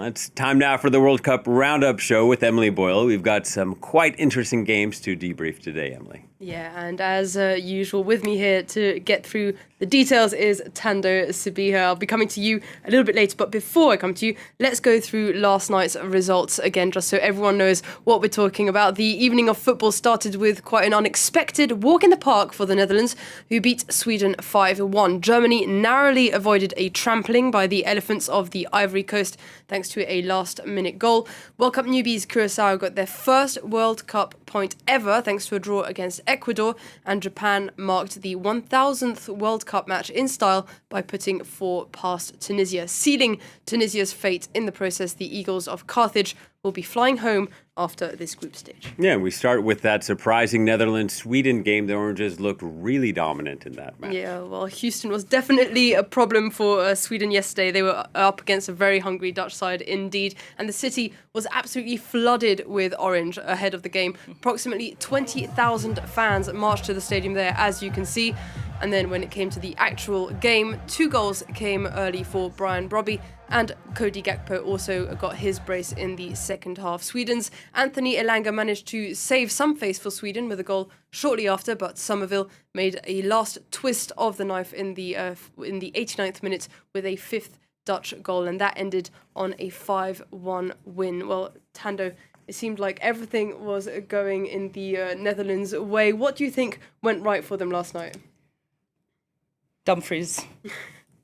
It's time now for the World Cup Roundup show with Emily Boyle. We've got some quite interesting games to debrief today, Emily. Yeah, and as usual, with me here to get through the details is Tando Sabiha. I'll be coming to you a little bit later, but before I come to you, let's go through last night's results again, just so everyone knows what we're talking about. The evening of football started with quite an unexpected walk in the park for the Netherlands, who beat Sweden 5-1. Germany narrowly avoided a trampling by the Elephants of the Ivory Coast, thanks to a last-minute goal. World Cup newbies Curaçao got their first World Cup point ever, thanks to a draw against Ecuador, and Japan marked the 1000th World Cup match in style by putting 4 past Tunisia, sealing Tunisia's fate in the process. The Eagles of Carthage will be flying home after this group stage. Yeah, we start with that surprising Netherlands-Sweden game. The Oranges looked really dominant in that match. Yeah, well, Houston was definitely a problem for Sweden yesterday. They were up against a very hungry Dutch side indeed, and the city was absolutely flooded with orange ahead of the game. Approximately 20,000 fans marched to the stadium there, as you can see. And then when it came to the actual game, 2 goals came early for Brian Brobby, and Cody Gakpo also got his brace in the second half. Sweden's Anthony Elanga managed to save some face for Sweden with a goal shortly after, but Somerville made a last twist of the knife in the 89th minute with a 5th Dutch goal, and that ended on a 5-1 win. Well, Tando, it seemed like everything was going in the Netherlands' way. What do you think went right for them last night?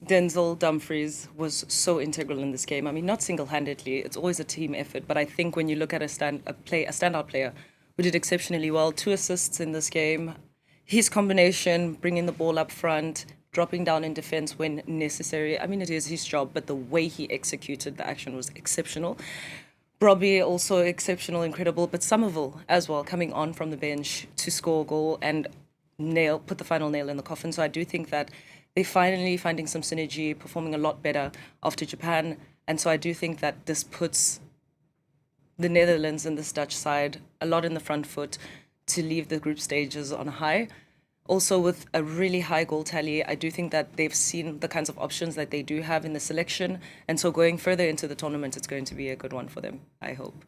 Denzel Dumfries was so integral in this game. I mean, not single-handedly, it's always a team effort, but I think when you look at a standout player who did exceptionally well, 2 assists in this game, his combination, bringing the ball up front, dropping down in defense when necessary. I mean, it is his job, but the way he executed the action was exceptional. Robbie also exceptional, incredible, but Somerville as well, coming on from the bench to score a goal and put the final nail in the coffin. So I do think that they're finally finding some synergy, performing a lot better after Japan. And so I do think that this puts the Netherlands and this Dutch side a lot in the front foot to leave the group stages on a high. Also with a really high goal tally, I do think that they've seen the kinds of options that they do have in the selection. And so going further into the tournament, it's going to be a good one for them, I hope.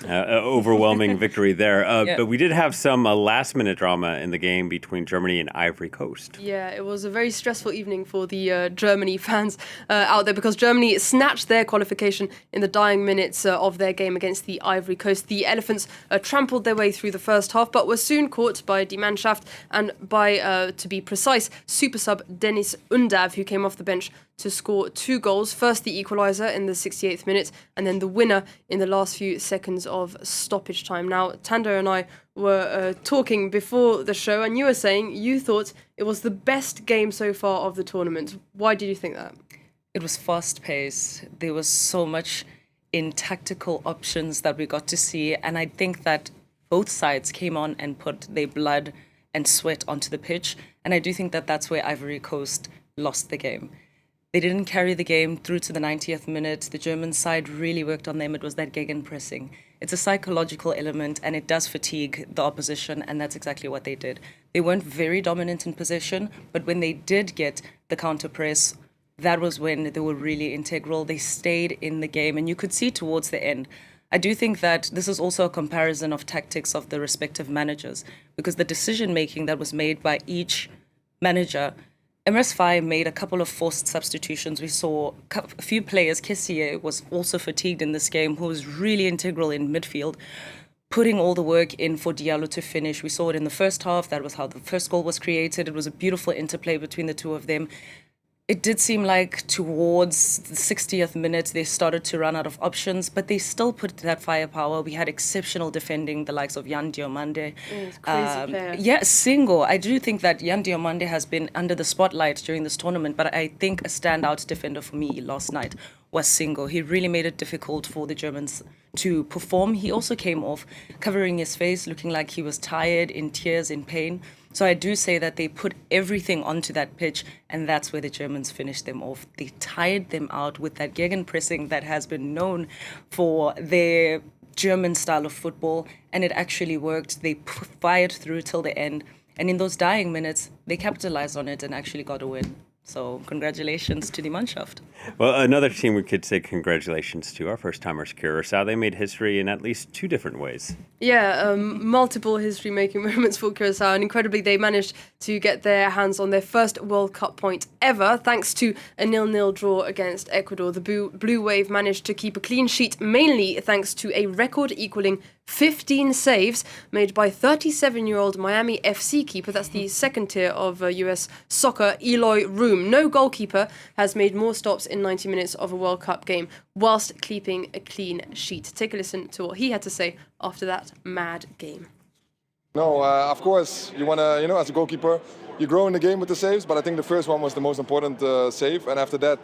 Overwhelming victory there. But we did have some last-minute drama in the game between Germany and Ivory Coast. Yeah, it was a very stressful evening for the Germany fans out there, because Germany snatched their qualification in the dying minutes of their game against the Ivory Coast. The Elephants trampled their way through the first half, but were soon caught by Die Mannschaft and by, to be precise, super sub Dennis Undav, who came off the bench to score 2 goals. First the equaliser in the 68th minute, and then the winner in the last few seconds of stoppage time. Now, Tando and I were talking before the show, and you were saying you thought it was the best game so far of the tournament. Why did you think that? It was fast-paced. There was so much in tactical options that we got to see, and I think that both sides came on and put their blood and sweat onto the pitch, and I do think that that's where Ivory Coast lost the game. They didn't carry the game through to the 90th minute. The German side really worked on them. It was that gegenpressing. It's a psychological element, and it does fatigue the opposition, and that's exactly what they did. They weren't very dominant in possession, but when they did get the counter press, that was when they were really integral. They stayed in the game, and you could see towards the end. I do think that this is also a comparison of tactics of the respective managers, because the decision-making that was made by each manager, Emirates Faye made a couple of forced substitutions. We saw a few players. Kessier was also fatigued in this game, who was really integral in midfield, putting all the work in for Diallo to finish. We saw it in the first half. That was how the first goal was created. It was a beautiful interplay between the two of them. It did seem like towards the 60th minute, they started to run out of options, but they still put that firepower. We had exceptional defending, the likes of Yan Diomande. Crazy player. Yeah, Singo. I do think that Yan Diomande has been under the spotlight during this tournament, but I think a standout defender for me last night was Singo. He really made it difficult for the Germans to perform. He also came off covering his face, looking like he was tired, in tears, in pain. So I do say that they put everything onto that pitch, and that's where the Germans finished them off. They tired them out with that gegenpressing that has been known for their German style of football, and it actually worked. They fired through till the end, and in those dying minutes, they capitalized on it and actually got a win. So congratulations to the Mannschaft. Well, another team we could say congratulations to, our first-timers, Curaçao. They made history in at least 2 different ways. Yeah, multiple history-making moments for Curaçao, and incredibly, they managed to get their hands on their first World Cup point ever, thanks to a 0-0 draw against Ecuador. The Blue Wave managed to keep a clean sheet, mainly thanks to a record-equaling 15 saves made by 37-year-old Miami FC keeper. That's the second tier of US soccer, Eloy Room. No goalkeeper has made more stops in 90 minutes of a World Cup game whilst keeping a clean sheet. Take a listen to what he had to say after that mad game. No, of course, you want to, as a goalkeeper, you grow in the game with the saves, but I think the first one was the most important save, and after that,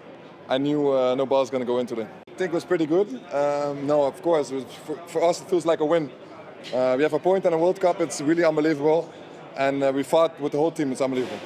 I knew no ball was going to go into it. I think it was pretty good. No, of course, it was, for us it feels like a win. We have a point in a World Cup, it's really unbelievable, and we fought with the whole team, it's unbelievable.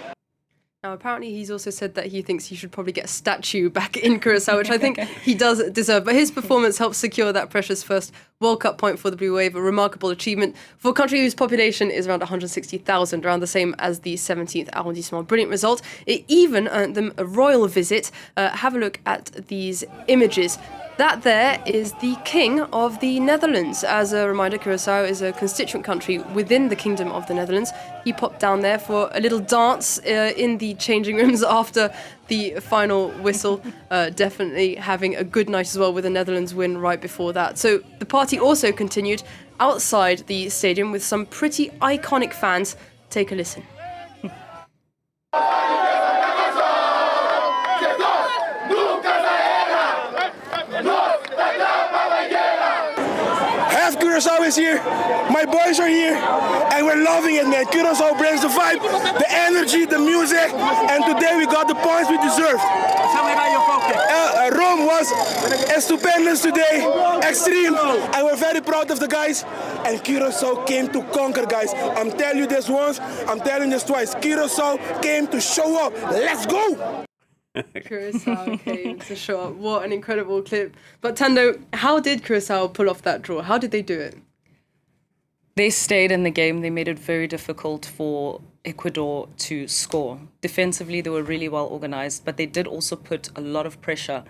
Now, apparently, he's also said that he thinks he should probably get a statue back in Curaçao, which I think he does deserve. But his performance helped secure that precious first World Cup point for the Blue Wave, a remarkable achievement for a country whose population is around 160,000, around the same as the 17th arrondissement. Brilliant result. It even earned them a royal visit. Have a look at these images. That there is the King of the Netherlands. As a reminder, Curaçao is a constituent country within the Kingdom of the Netherlands. He popped down there for a little dance in the changing rooms after the final whistle. Definitely having a good night as well with the Netherlands win right before that. So the party also continued outside the stadium with some pretty iconic fans. Take a listen. Curaçao is here, my boys are here, and we're loving it, man. Curaçao brings the vibe, the energy, the music, and today we got the points we deserved. Rome was stupendous today, extreme, and we're very proud of the guys. And Curaçao came to conquer, guys. I'm telling you this once, I'm telling this twice. Curaçao came to show up. Let's go! Curaçao came to show up. What an incredible clip. But Tando, how did Curaçao pull off that draw? How did they do it? They stayed in the game. They made it very difficult for Ecuador to score. Defensively, they were really well organized, but they did also put a lot of pressure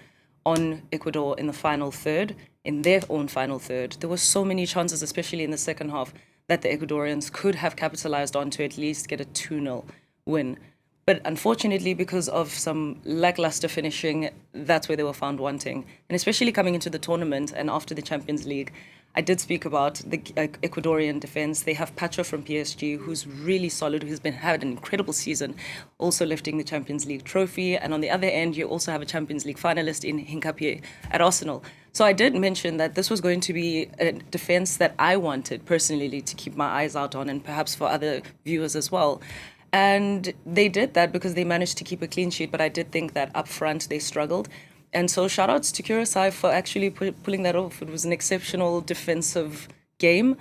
on Ecuador in the final third, in their own final third. There were so many chances, especially in the second half, that the Ecuadorians could have capitalized on to at least get a 2-0 win. But unfortunately, because of some lackluster finishing, that's where they were found wanting. And especially coming into the tournament and after the Champions League, I did speak about the Ecuadorian defense. They have Pacho from PSG, who's really solid, who's had an incredible season, also lifting the Champions League trophy. And on the other end, you also have a Champions League finalist in Hincapié at Arsenal. So I did mention that this was going to be a defense that I wanted personally to keep my eyes out on, and perhaps for other viewers as well. And they did that because they managed to keep a clean sheet, but I did think that up front they struggled. And so shout outs to Curaçao for actually pulling that off. It was an exceptional defensive game.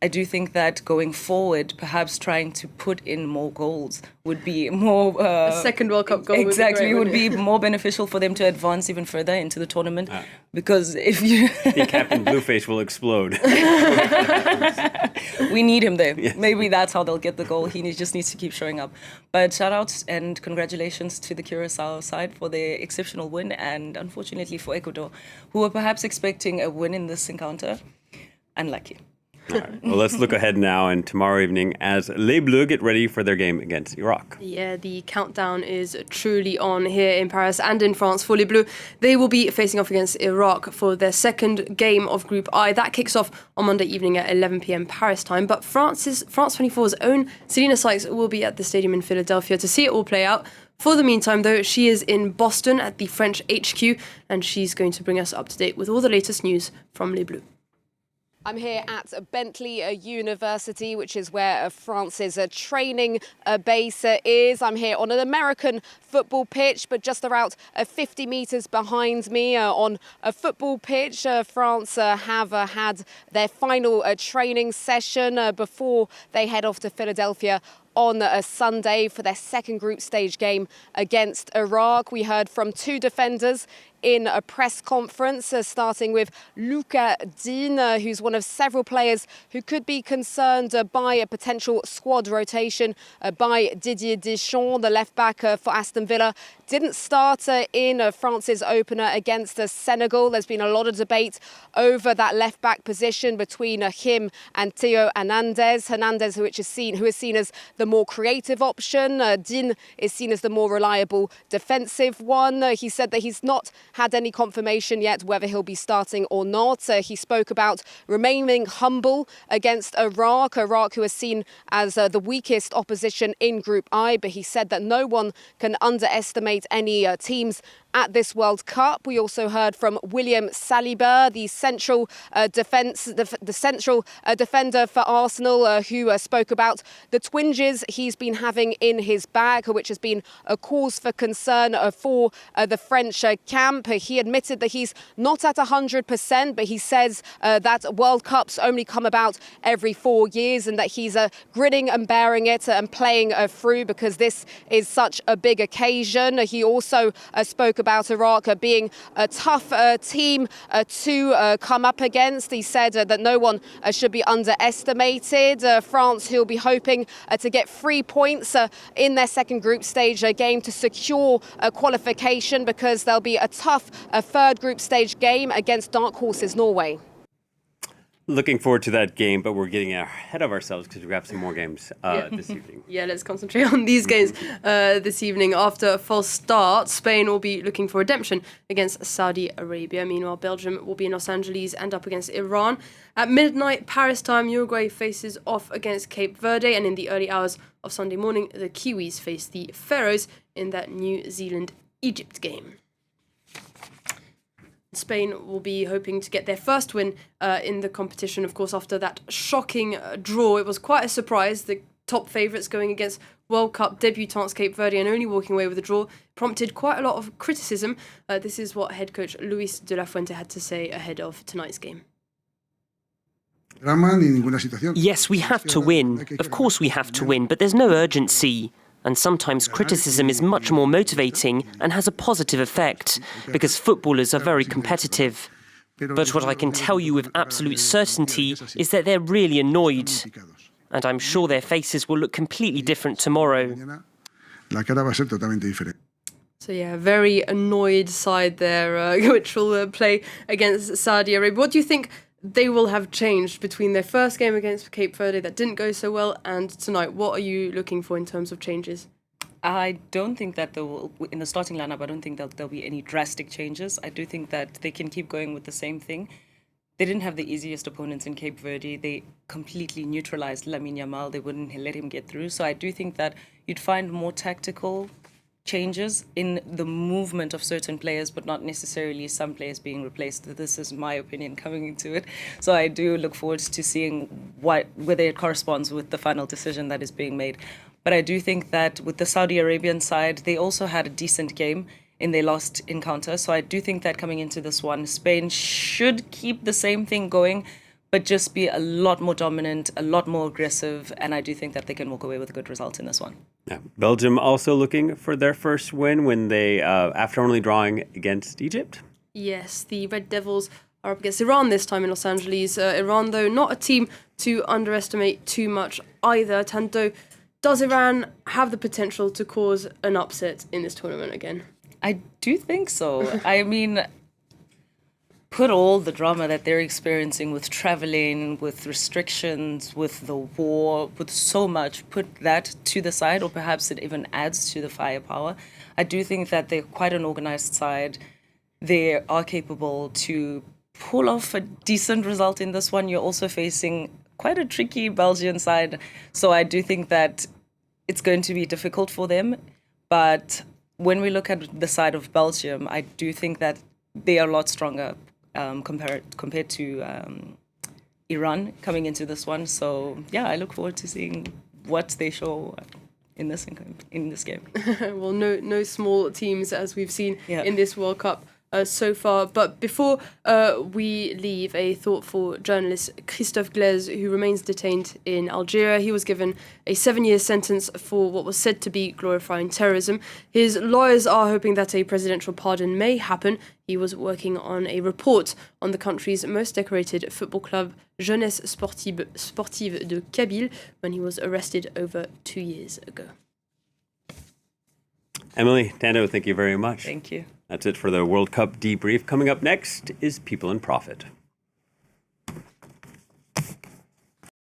I do think that going forward, perhaps trying to put in more goals would be more... a second World Cup goal would be more beneficial for them to advance even further into the tournament. Because if you... the Captain Blueface will explode. We need him there. Yes. Maybe that's how they'll get the goal. He just needs to keep showing up. But shout outs and congratulations to the Curaçao side for their exceptional win, and unfortunately for Ecuador, who were perhaps expecting a win in this encounter. Unlucky. All right. Well, let's look ahead now, and tomorrow evening as Les Bleus get ready for their game against Iraq. Yeah, the countdown is truly on here in Paris and in France for Les Bleus. They will be facing off against Iraq for their second game of Group I. That kicks off on Monday evening at 11 p.m. Paris time. But France 24's own Selena Sykes will be at the stadium in Philadelphia to see it all play out. For the meantime, though, she is in Boston at the French HQ, and she's going to bring us up to date with all the latest news from Les Bleus. I'm here at Bentley University, which is where France's training base is. I'm here on an American football pitch, but just about 50 metres behind me on a football pitch. France have had their final training session before they head off to Philadelphia on a Sunday for their second group stage game against Iraq. We heard from two defenders in a press conference, starting with Luca Dean, who's one of several players who could be concerned by a potential squad rotation by Didier Deschamps, the left-back for Aston Villa. Didn't start in France's opener against Senegal. There's been a lot of debate over that left-back position between him and Theo Hernandez. Hernandez, who is seen as the more creative option. Dean is seen as the more reliable defensive one. He said that he's not had any confirmation yet whether he'll be starting or not. He spoke about remaining humble against Iraq, who is seen as the weakest opposition in Group I, but he said that no one can underestimate any teams at this World Cup. We also heard from William Saliba, the central defender for Arsenal, who spoke about the twinges he's been having in his bag, which has been a cause for concern for the French camp. He admitted that he's not at 100%, but he says that World Cups only come about every 4 years and that he's grinning and bearing it and playing through because this is such a big occasion. He also spoke about Iraq being a tough team to come up against. He said that no one should be underestimated. France, who'll be hoping to get 3 points in their second group stage game to secure qualification, because there'll be a tough third group stage game against dark horses Norway. Looking forward to that game, but we're getting ahead of ourselves because we have some more games this evening. Yeah, let's concentrate on these games this evening. After a false start, Spain will be looking for redemption against Saudi Arabia. Meanwhile, Belgium will be in Los Angeles and up against Iran. At midnight, Paris time, Uruguay faces off against Cape Verde. And in the early hours of Sunday morning, the Kiwis face the Faroes in that New Zealand-Egypt game. Spain will be hoping to get their first win in the competition, of course, after that shocking draw. It was quite a surprise. The top favourites going against World Cup debutants Cape Verde and only walking away with a draw prompted quite a lot of criticism. This is what head coach Luis de la Fuente had to say ahead of tonight's game. Yes, we have to win. Of course we have to win, but there's no urgency. And sometimes criticism is much more motivating and has a positive effect, because footballers are very competitive. But what I can tell you with absolute certainty is that they're really annoyed. And I'm sure their faces will look completely different tomorrow. So yeah, very annoyed side there, which will play against Saudi Arabia. What do you think they will have changed between their first game against Cape Verde that didn't go so well and tonight? What are you looking for in terms of changes? I don't think that in the starting lineup, I don't think that there'll be any drastic changes. I do think that they can keep going with the same thing. They didn't have the easiest opponents in Cape Verde. They completely neutralized Lamine Yamal. They wouldn't let him get through. So I do think that you'd find more tactical changes in the movement of certain players, but not necessarily some players being replaced. This is my opinion coming into it. So I do look forward to seeing whether it corresponds with the final decision that is being made. But I do think that with the Saudi Arabian side, they also had a decent game in their last encounter. So I do think that coming into this one, Spain should keep the same thing going, but just be a lot more dominant, a lot more aggressive. And I do think that they can walk away with a good result in this one. Yeah. Belgium also looking for their first win when they, after only drawing against Egypt. Yes, the Red Devils are up against Iran this time in Los Angeles. Iran, though, not a team to underestimate too much either. Tanto, does Iran have the potential to cause an upset in this tournament again? I do think so. I mean, put all the drama that they're experiencing with traveling, with restrictions, with the war, with so much, put that to the side, or perhaps it even adds to the firepower. I do think that they're quite an organized side. They are capable to pull off a decent result in this one. You're also facing quite a tricky Belgian side. So I do think that it's going to be difficult for them. But when we look at the side of Belgium, I do think that they are a lot stronger compared to Iran coming into this one. So yeah, I look forward to seeing what they show in this game. Well, no small teams as we've seen in this World Cup so far. But before we leave, a thoughtful journalist, Christophe Glaise, who remains detained in Algeria, he was given a 7-year sentence for what was said to be glorifying terrorism. His lawyers are hoping that a presidential pardon may happen. He was working on a report on the country's most decorated football club, Jeunesse Sportive de Kabylie, when he was arrested over 2 years ago. Emily, Tando, thank you very much. Thank you. That's it for the World Cup debrief. Coming up next is People and Profit.